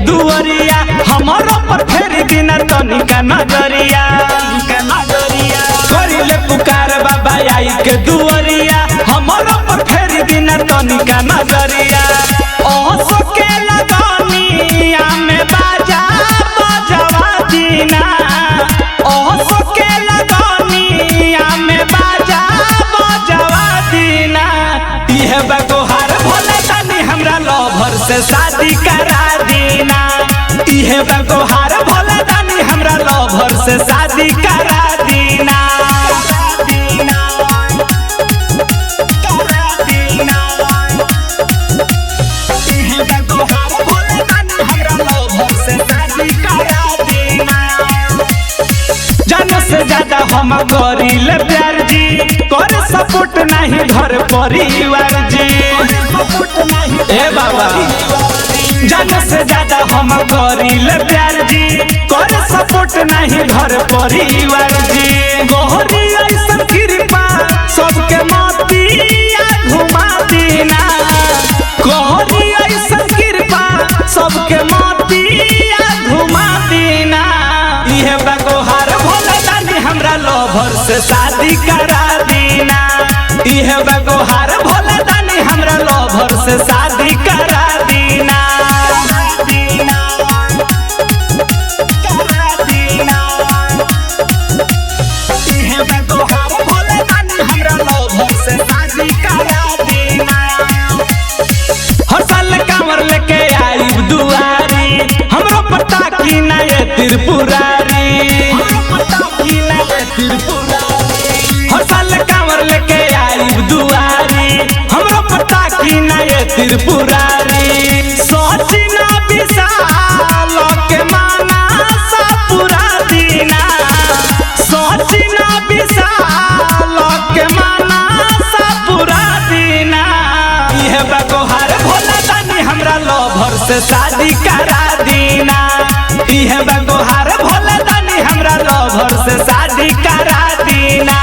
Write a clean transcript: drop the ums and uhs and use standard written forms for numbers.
दुआरिया हमारो पर फेरी दिन तनिका नजरिया करिले पुकार बाबा आई के दुआरिया हमारो पर फेरी दिन तनिका नजरिया ओसो के लगनिया में बाजा बजवा दीना ओसो के लगनिया में बाजा बजवा दीना इहे बगोहार भोले तनी हमरा लवर से शादी करा दीना इहे बगोहार भोले तनी हमरा लवर से शादी करा दीना जानो से ज्यादा हम करिले प्यार जी कर सपोर्ट नहीं घर परिवार जी ए बाबा जानो से ज्यादा हम करिले प्यार जी कर सपोर्ट नहीं घर परिवार जी गोहरी ऐसन कृपा सबके मोतिया घुमा दीना गोहरी ऐसन कृपा सबके मोतिया घुमा दीना इहे बगोहार भोले तनी हमरा लवर से शादी करा दीना इहे बगोहार भोले तनी हमरा लवर से शादी करा दीना इहे बगोहार भोले तनी हमरा लवर से शादी करा दीना हर साल कांवर लेके आई दुआरी हमरो पता की ना ये त्रिपुरारी हर साल कांवर लेके आई दुआरी हमरो पता की ना ये त्रिपुरारी सोची ना विशाल के माना सा पूरा दीना सोची ना विशाल के माना सा पूरा दीना इहे बगोहार भोला तनी हमरा लवर से शादी करा दीना इहे बगोहार भोला तनी हमरा लवर से शादी करा दीना।